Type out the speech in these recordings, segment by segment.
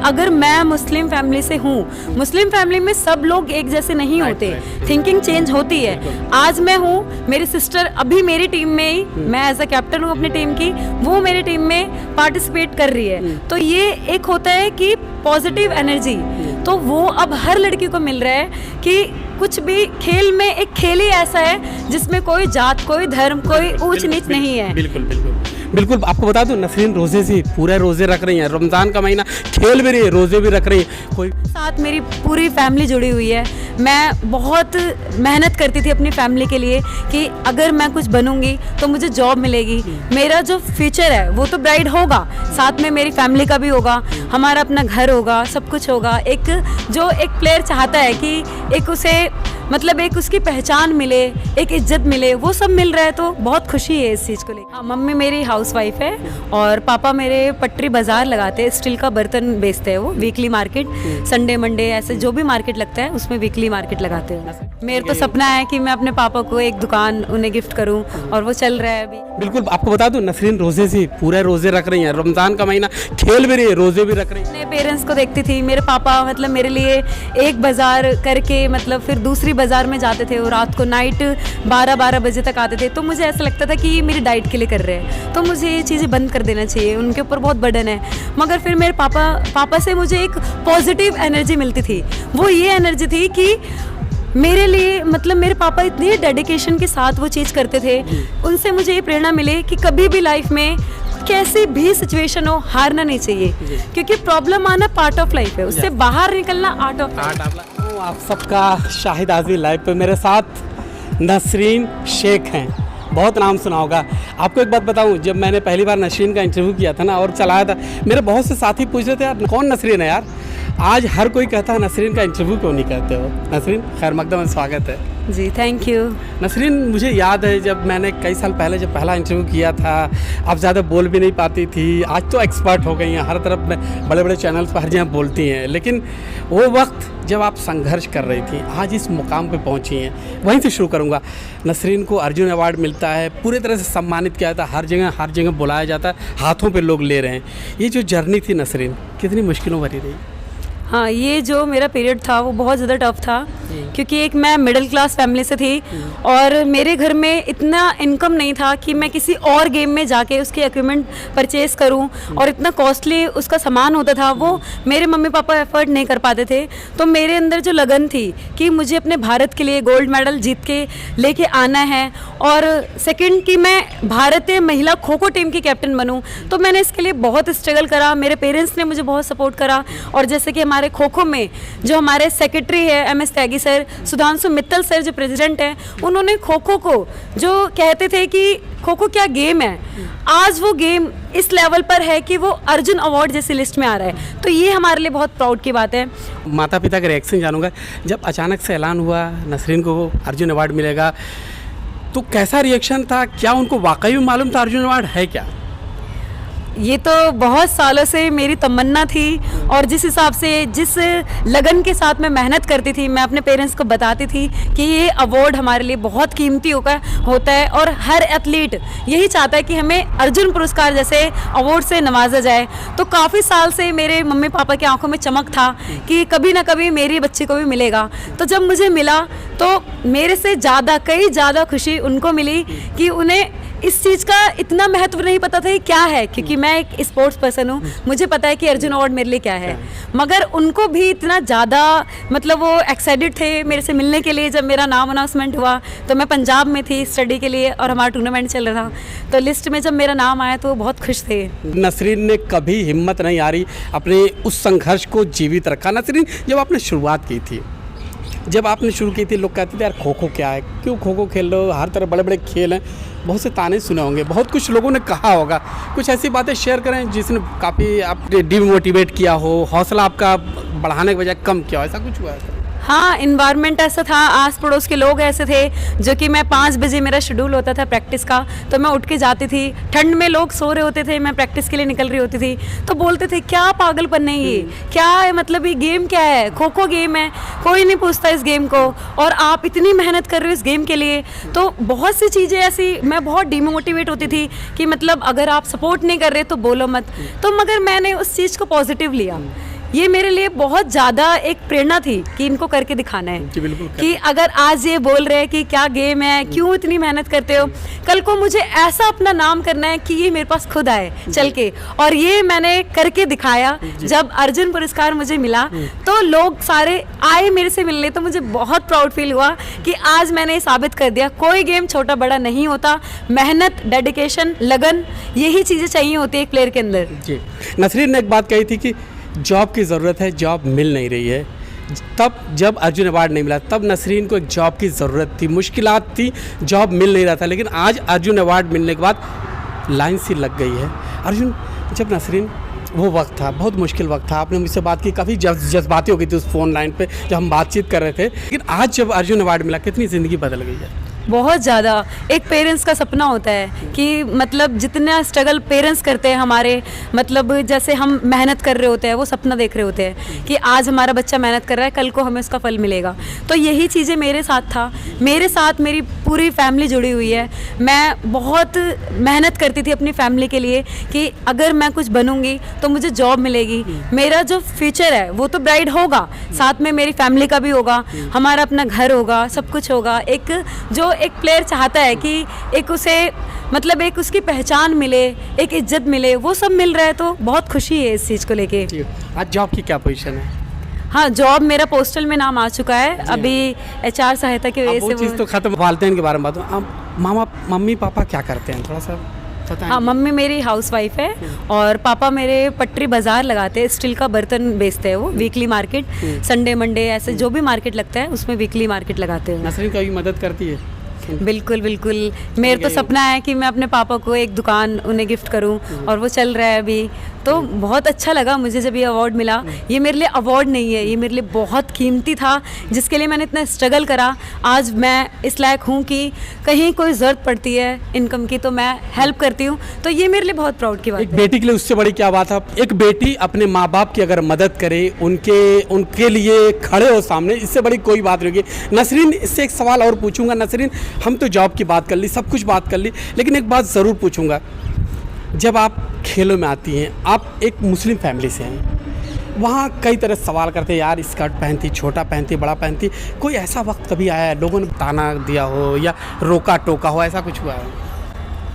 अगर मैं Muslim family से हूँ, मुस्लिम फैमिली में सब लोग एक जैसे नहीं होते, थिंकिंग चेंज होती है। आज मैं हूँ, मेरी सिस्टर अभी मेरी टीम में ही, मैं एज अ कैप्टन हूँ अपनी टीम की, वो मेरी टीम में पार्टिसिपेट कर रही है। तो ये एक होता है कि पॉजिटिव एनर्जी, तो वो अब हर लड़की को मिल रहा है कि कुछ भी खेल में, एक खेल ही ऐसा है जिसमें कोई जात, कोई धर्म, कोई ऊंच नीच नहीं है। बिल्कुल बिल्कुल बिल्कुल। आपको बता दूं, नसरीन रोजे से पूरे रोजे रख रही हैं, रमज़ान का महीना खेल भी रही है, रोजे भी रख रही है। कोई साथ मेरी पूरी फैमिली जुड़ी हुई है। मैं बहुत मेहनत करती थी अपनी फैमिली के लिए कि अगर मैं कुछ बनूंगी तो मुझे जॉब मिलेगी, मेरा जो फ्यूचर है वो तो ब्राइट होगा, साथ में मेरी फैमिली का भी होगा, हमारा अपना घर होगा, सब कुछ होगा। एक जो एक प्लेयर चाहता है कि एक उसे मतलब एक उसकी पहचान मिले, एक इज्जत मिले, वो सब मिल रहा है, तो बहुत खुशी है इस चीज़ को लेकर। हाँ, मम्मी मेरी हाउसवाइफ है और पापा मेरे पटरी बाजार लगाते हैं, स्टील का बर्तन बेचते हैं वो, वीकली मार्केट, संडे मंडे ऐसे जो भी मार्केट लगता है उसमें वीकली मार्केट लगाते हैं। मेरा तो सपना है कि मैं अपने पापा को एक दुकान उन्हें गिफ्ट करूं और वो चल रहा है अभी। बिल्कुल। आपको बता दूं, नसरीन रोजे से पूरे रोजे रख रही हैं, रमज़ान का महीना खेल भी रही है, रोजे भी रख रही है। अपने पेरेंट्स को देखती थी, मेरे पापा मतलब मेरे लिए एक बाज़ार करके मतलब फिर दूसरी बाज़ार में जाते थे, वो रात को नाइट 12-12 बजे तक आते थे। तो मुझे ऐसा लगता था कि ये मेरी डाइट के लिए कर रहे हैं, तो मुझे ये चीज़ें बंद कर देना चाहिए, उनके ऊपर बहुत बर्डन है। मगर फिर मेरे पापा से मुझे एक पॉजिटिव एनर्जी मिलती थी। वो ये एनर्जी थी कि मेरे लिए मतलब मेरे पापा इतनी डेडिकेशन के साथ वो चीज़ करते थे, उनसे मुझे ये प्रेरणा मिले कि कभी भी लाइफ में कैसी भी सिचुएशन हो, हारना नहीं चाहिए, क्योंकि प्रॉब्लम आना पार्ट ऑफ लाइफ है, उससे बाहर निकलना आर्ट ऑफ लाइफ। आप सबका शाहिद आज़मी लाइव पे मेरे साथ नसरीन शेख हैं, बहुत नाम सुना होगा। आपको एक बात बताऊं, जब मैंने पहली बार नसरीन का इंटरव्यू किया था ना और चलाया था, मेरे बहुत से साथी पूछ रहे थे यार कौन नसरीन है यार। आज हर कोई कहता है नसरीन का इंटरव्यू क्यों नहीं करते हो। नसरीन खैर मकदम, स्वागत है जी। Thank you. नसरीन, मुझे याद है जब मैंने कई साल पहले जब पहला इंटरव्यू किया था, आप ज़्यादा बोल भी नहीं पाती थी, आज तो एक्सपर्ट हो गई हैं, हर तरफ में बड़े बड़े चैनल्स पर हर जगह बोलती हैं। लेकिन वो वक्त जब आप संघर्ष कर रही थी, आज इस मुकाम पे पहुंची हैं, वहीं से शुरू करूंगा। नसरीन को अर्जुन अवार्ड मिलता है, पूरी तरह से सम्मानित किया जाता है, हर जगह बुलाया जाता है, हाथों पे लोग ले रहे हैं। ये जो जर्नी थी नसरीन, कितनी मुश्किलों भरी रही? हाँ, ये जो मेरा पीरियड था वो बहुत ज़्यादा टफ था, क्योंकि एक मैं मिडिल क्लास फैमिली से थी और मेरे घर में इतना इनकम नहीं था कि मैं किसी और गेम में जाके उसके इक्विपमेंट परचेज़ करूं, और इतना कॉस्टली उसका सामान होता था, वो मेरे मम्मी पापा एफर्ट नहीं कर पाते थे। तो मेरे अंदर जो लगन थी कि मुझे अपने भारत के लिए गोल्ड मेडल जीत के लेके आना है, और सेकंड कि मैं भारतीय महिला खो खो टीम की कैप्टन बनूं, तो मैंने इसके लिए बहुत स्ट्रगल करा। मेरे पेरेंट्स ने मुझे बहुत सपोर्ट करा, और जैसे कि हमारे खो खो में जो हमारे सेक्रेटरी है MS त्यागी सर, सुधांशु मित्तल सर जो प्रेसिडेंट हैं, उन्होंने खो खो को जो कहते थे कि खो खो क्या गेम है, आज वो गेम इस लेवल पर है कि वो अर्जुन अवार्ड जैसी लिस्ट में आ रहा है। तो ये हमारे लिए बहुत प्राउड की बात है। माता पिता का रिएक्शन जानूंगा, जब अचानक से ऐलान हुआ नसरीन को अर्जुन अवार्ड मिलेगा, तो कैसा रिएक्शन था? क्या उनको वाकई में मालूम था अर्जुन अवार्ड है क्या? ये तो बहुत सालों से मेरी तमन्ना थी, और जिस हिसाब से जिस लगन के साथ मैं मेहनत करती थी, मैं अपने पेरेंट्स को बताती थी कि ये अवार्ड हमारे लिए बहुत कीमती होता है, और हर एथलीट यही चाहता है कि हमें अर्जुन पुरस्कार जैसे अवार्ड से नवाजा जाए। तो काफ़ी साल से मेरे मम्मी पापा की आंखों में चमक था कि कभी ना कभी मेरी बच्ची को भी मिलेगा। तो जब मुझे मिला तो मेरे से ज़्यादा कई ज़्यादा खुशी उनको मिली कि उन्हें इस चीज़ का इतना महत्व नहीं पता था कि क्या है, क्योंकि मैं एक स्पोर्ट्स पर्सन हूँ, मुझे पता है कि अर्जुन अवार्ड मेरे लिए क्या है। मगर उनको भी इतना ज़्यादा मतलब वो एक्साइटेड थे मेरे से मिलने के लिए। जब मेरा नाम अनाउंसमेंट हुआ तो मैं पंजाब में थी स्टडी के लिए, और हमारा टूर्नामेंट चल रहा था, तो लिस्ट में जब मेरा नाम आया तो वो बहुत खुश थे। नसरीन ने कभी हिम्मत नहीं हारी, अपने उस संघर्ष को जीवित रखा। नसरीन, जब आपने शुरुआत की थी, जब आपने शुरू की थी, लोग कहते थे यार खो खो क्या है, क्यों खो खो खेल रहे हो, हर तरह बड़े बड़े खेल हैं, बहुत से ताने सुने होंगे, बहुत कुछ लोगों ने कहा होगा। कुछ ऐसी बातें शेयर करें जिसने काफ़ी आपने डिमोटिवेट किया हो, हौसला आपका बढ़ाने के बजाय कम किया हो, ऐसा कुछ हुआ है? हाँ, इन्वायरमेंट ऐसा था, आस पड़ोस के लोग ऐसे थे जो कि मैं 5 बजे मेरा शेड्यूल होता था प्रैक्टिस का, तो मैं उठ के जाती थी, ठंड में लोग सो रहे होते थे, मैं प्रैक्टिस के लिए निकल रही होती थी, तो बोलते थे क्या पागलपन है ये, क्या है, मतलब ये गेम क्या है, खो खो गेम है, कोई नहीं पूछता इस गेम को, और आप इतनी मेहनत कर रहे हो इस गेम के लिए। तो बहुत सी चीज़ें ऐसी, मैं बहुत डिमोटिवेट होती थी कि मतलब अगर आप सपोर्ट नहीं कर रहे तो बोलो मत। तो मगर मैंने उस चीज़ को पॉजिटिव लिया ये मेरे लिए बहुत ज़्यादा एक प्रेरणा थी कि इनको करके दिखाना है। जी बिल्कुल। कि अगर आज ये बोल रहे हैं कि क्या गेम है, क्यों इतनी मेहनत करते हो, कल को मुझे ऐसा अपना नाम करना है कि ये मेरे पास खुद आए चल के। और ये मैंने करके दिखाया। जब अर्जुन पुरस्कार मुझे मिला तो लोग सारे आए मेरे से मिलने, तो मुझे बहुत प्राउड फील हुआ कि आज मैंने ये साबित कर दिया कोई गेम छोटा बड़ा नहीं होता। मेहनत, डेडिकेशन, लगन, यही चीज़ें चाहिए होती है एक प्लेयर के अंदर। जी। नसरीन ने एक बात कही थी कि जॉब की ज़रूरत है, जॉब मिल नहीं रही है। तब जब अर्जुन अवार्ड नहीं मिला तब नसरीन को एक जॉब की ज़रूरत थी, मुश्किलात थी, जॉब मिल नहीं रहा था। लेकिन आज अर्जुन अवार्ड मिलने के बाद लाइन सी लग गई है। अर्जुन, जब नसरीन वो वक्त था, बहुत मुश्किल वक्त था, आपने मुझसे बात की, काफ़ी जज्बाती हो गई थी उस फ़ोन लाइन पे जब हम बातचीत कर रहे थे। लेकिन आज जब अर्जुन अवार्ड मिला, कितनी ज़िंदगी बदल गई है। बहुत ज़्यादा। एक पेरेंट्स का सपना होता है कि मतलब जितना स्ट्रगल पेरेंट्स करते हैं हमारे, मतलब जैसे हम मेहनत कर रहे होते हैं, वो सपना देख रहे होते हैं कि आज हमारा बच्चा मेहनत कर रहा है, कल को हमें उसका फल मिलेगा। तो यही चीज़ें मेरे साथ था। मेरे साथ मेरी पूरी फैमिली जुड़ी हुई है। मैं बहुत मेहनत करती थी अपनी फैमिली के लिए कि अगर मैं कुछ बनूंगी तो मुझे जॉब मिलेगी, मेरा जो फ्यूचर है वो तो ब्राइट होगा, साथ में मेरी फैमिली का भी होगा, हमारा अपना घर होगा, सब कुछ होगा। एक जो एक प्लेयर चाहता है कि एक उसे मतलब एक उसकी पहचान मिले, एक इज्जत मिले, वो सब मिल रहा है, तो बहुत खुशी है इस चीज़ को लेके। आज जॉब की क्या पोजीशन है? हाँ, जॉब मेरा पोस्टल में नाम आ चुका है। अभी HR सहायता की वजह से वो चीज़ तो खत्म। वालिदैन के बारे में बात हो, अब मम्मी पापा क्या करते हैं, थोड़ा सा बताएं। हाँ, मम्मी मेरी हाउसवाइफ है और पापा मेरे पटरी बाज़ार लगाते हैं, स्टील का बर्तन बेचते हैं। वो वीकली मार्केट, संडे मंडे ऐसे जो भी मार्केट लगता है उसमें वीकली मार्केट लगाते हैं। नसरीन कभी मदद करती है? बिल्कुल बिल्कुल। मेरा तो सपना है कि मैं अपने पापा को एक दुकान उन्हें गिफ्ट करूं, और वो चल रहा है अभी। तो बहुत अच्छा लगा मुझे जब ये अवार्ड मिला। ये मेरे लिए अवार्ड नहीं है, ये मेरे लिए बहुत कीमती था, जिसके लिए मैंने इतना स्ट्रगल करा। आज मैं इस लायक हूँ कि कहीं कोई ज़रूरत पड़ती है इनकम की तो मैं हेल्प करती हूँ। तो ये मेरे लिए बहुत प्राउड की बात है। एक बेटी के लिए उससे बड़ी क्या बात है। एक बेटी अपने माँ बाप की अगर मदद करे, उनके लिए खड़े हो सामने, इससे बड़ी कोई बात नहीं होगी। नसरीन, इससे एक सवाल और पूछूंगा। नसरीन, हम तो जॉब की बात कर ली, सब कुछ बात कर ली, लेकिन एक बात ज़रूर पूछूंगा। जब आप खेलों में आती हैं, आप एक मुस्लिम फैमिली से हैं, वहाँ कई तरह सवाल करते हैं, यार स्कर्ट पहनती, छोटा पहनती, बड़ा पहनती। कोई ऐसा वक्त कभी आया है लोगों ने ताना दिया हो या रोका टोका हो, ऐसा कुछ हुआ है?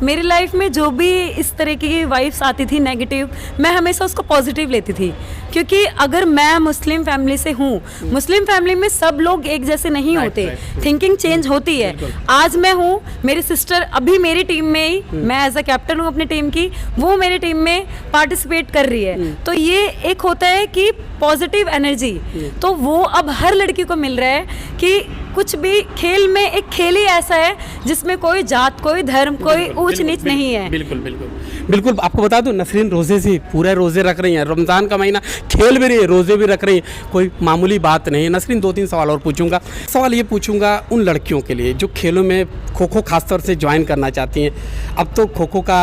मेरी लाइफ में जो भी इस तरह की वाइब्स आती थी नेगेटिव, मैं हमेशा उसको पॉजिटिव लेती थी। क्योंकि अगर मैं मुस्लिम फैमिली से हूँ, मुस्लिम फैमिली में सब लोग एक जैसे नहीं होते, थिंकिंग चेंज होती है। आज मैं हूँ, मेरी सिस्टर अभी मेरी टीम में ही, मैं एज अ कैप्टन हूँ अपनी टीम की, वो मेरी टीम में पार्टिसिपेट कर रही है। तो ये एक होता है कि पॉजिटिव एनर्जी, तो वो अब हर लड़की को मिल रहा है कि कुछ भी खेल में एक खेल ही ऐसा है जिसमें कोई जात, कोई धर्म, कोई ऊंच नीच नहीं है। बिल्कुल बिल्कुल बिल्कुल। आपको बता दूं, नसरीन रोज़े से पूरे रोज़े रख रही हैं, रमज़ान का महीना, खेल भी रही है, रोज़े भी रख रही हैं, कोई मामूली बात नहीं है। नसरीन, 2-3 सवाल और पूछूंगा। सवाल ये पूछूंगा उन लड़कियों के लिए जो खेलों में खो खो खासतौर से ज्वाइन करना चाहती हैं। अब तो खो खो का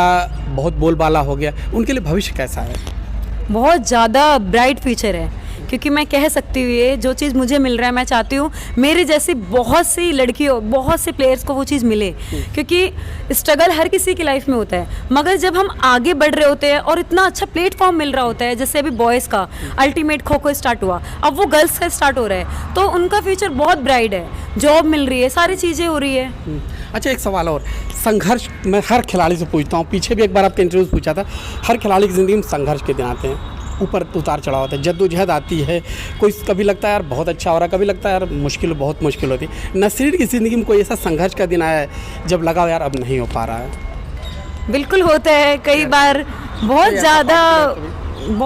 बहुत बोलबाला हो गया, उनके लिए भविष्य कैसा है? बहुत ज़्यादा ब्राइट फ्यूचर है, क्योंकि मैं कह सकती हूँ ये जो चीज़ मुझे मिल रहा है, मैं चाहती हूँ मेरी जैसी बहुत सी लड़कियों, बहुत से प्लेयर्स को वो चीज़ मिले। क्योंकि स्ट्रगल हर किसी की लाइफ में होता है, मगर जब हम आगे बढ़ रहे होते हैं और इतना अच्छा प्लेटफॉर्म मिल रहा होता है, जैसे अभी बॉयज़ का अल्टीमेट खो खो स्टार्ट हुआ, अब वो गर्ल्स का स्टार्ट हो रहा है, तो उनका फ्यूचर बहुत ब्राइट है। जॉब मिल रही है, सारी चीज़ें हो रही है। अच्छा, एक सवाल और। संघर्ष मैं हर खिलाड़ी से पूछता हूँ, पीछे भी एक बार आपके इंटरव्यू पूछा था। हर खिलाड़ी की ज़िंदगी में संघर्ष के दिन आते हैं, ऊपर उतार चढ़ाव होता है, जद्दोजहद आती है। कोई कभी लगता है यार बहुत अच्छा हो रहा है, कभी लगता है यार मुश्किल, बहुत मुश्किल होती है। नसरीन की ज़िंदगी में कोई ऐसा संघर्ष का दिन आया है जब लगा यार अब नहीं हो पा रहा है? बिल्कुल होता है, कई बार बहुत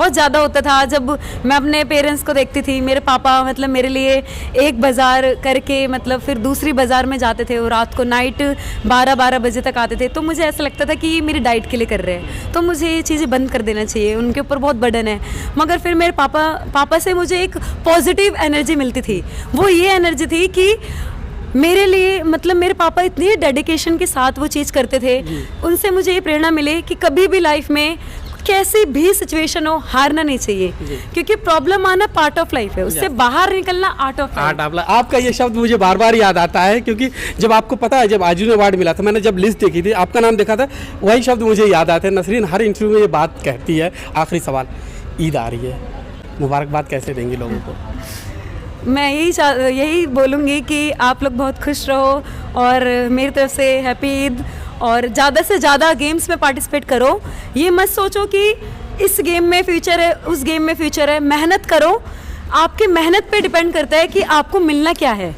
ज़्यादा होता था। जब मैं अपने पेरेंट्स को देखती थी, मेरे पापा मतलब मेरे लिए एक बाज़ार करके मतलब फिर दूसरी बाज़ार में जाते थे, और रात को नाइट 12-12 बजे तक आते थे, तो मुझे ऐसा लगता था कि ये मेरी डाइट के लिए कर रहे हैं, तो मुझे ये चीज़ें बंद कर देना चाहिए, उनके ऊपर बहुत बर्डन है। मगर फिर मेरे पापा से मुझे एक पॉजिटिव एनर्जी मिलती थी। वो ये एनर्जी थी कि मेरे लिए मतलब मेरे पापा इतनी डेडिकेशन के साथ वो चीज़ करते थे, उनसे मुझे ये प्रेरणा मिले कि कभी भी लाइफ में कैसी भी सिचुएशन हो, हारना नहीं चाहिए, क्योंकि प्रॉब्लम आना पार्ट ऑफ लाइफ है, उससे बाहर निकलना आर्ट ऑफ लाइफ। आपका ये शब्द मुझे बार बार याद आता है, क्योंकि जब आपको पता है जब अर्जुन अवार्ड मिला था, मैंने जब लिस्ट देखी थी, आपका नाम देखा था, वही शब्द मुझे याद आते हैं। नसरीन हर इंटरव्यू में ये बात कहती है। आखिरी सवाल, ईद आ रही है, मुबारकबाद कैसे देंगी लोगों को? मैं यही बोलूँगी कि आप लोग बहुत खुश रहो और मेरी तरफ से हैप्पी ईद, और ज़्यादा से ज़्यादा गेम्स में पार्टिसिपेट करो। ये मत सोचो कि इस गेम में फ्यूचर है, उस गेम में फ्यूचर है। मेहनत करो, आपकी मेहनत पे डिपेंड करता है कि आपको मिलना क्या है।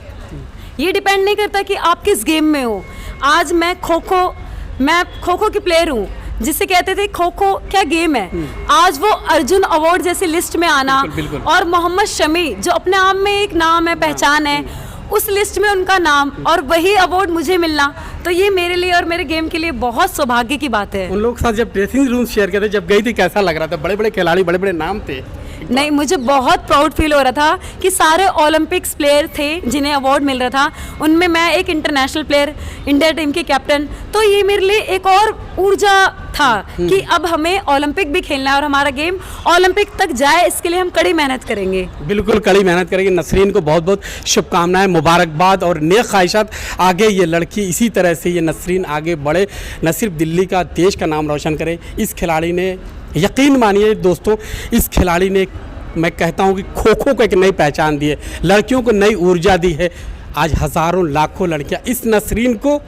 ये डिपेंड नहीं करता कि आप किस गेम में हो। आज मैं खो खो की प्लेयर हूँ, जिससे कहते थे खो खो क्या गेम है। आज वो अर्जुन अवार्ड जैसी लिस्ट में आना, बिल्कुल। और मोहम्मद शमी जो अपने आप में एक नाम है, पहचान है, उस लिस्ट में उनका नाम और वही अवार्ड मुझे मिलना, तो ये मेरे लिए और मेरे गेम के लिए बहुत सौभाग्य की बात है। उन लोगों के साथ जब ड्रेसिंग रूम शेयर करते, जब गई थी, कैसा लग रहा था? बड़े बड़े खिलाड़ी, बड़े बड़े नाम थे। नहीं, मुझे बहुत प्राउड फील हो रहा था कि सारे ओलंपिक्स प्लेयर थे जिन्हें अवार्ड मिल रहा था, उनमें मैं एक इंटरनेशनल प्लेयर, इंडिया टीम के कैप्टन। तो ये मेरे लिए एक और ऊर्जा था कि अब हमें ओलंपिक भी खेलना है और हमारा गेम ओलंपिक तक जाए, इसके लिए हम कड़ी मेहनत करेंगे। बिल्कुल कड़ी मेहनत करेंगे। नसरीन को बहुत बहुत शुभकामनाएं, मुबारकबाद और नेक ख्वाहिशात। आगे ये लड़की इसी तरह से, ये नसरीन आगे बढ़े, न सिर्फ दिल्ली का, देश का नाम रोशन करे। इस खिलाड़ी ने, यकीन मानिए दोस्तों, इस खिलाड़ी ने, मैं कहता हूँ कि खो खो को एक नई पहचान दी है, लड़कियों को नई ऊर्जा दी है। आज हज़ारों लाखों लड़कियाँ इस नसरीन को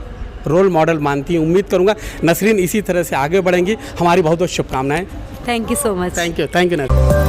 रोल मॉडल मानती हैं। उम्मीद करूँगा नसरीन इसी तरह से आगे बढ़ेंगी। हमारी बहुत बहुत शुभकामनाएं। Thank you so much. Thank you Nasreen.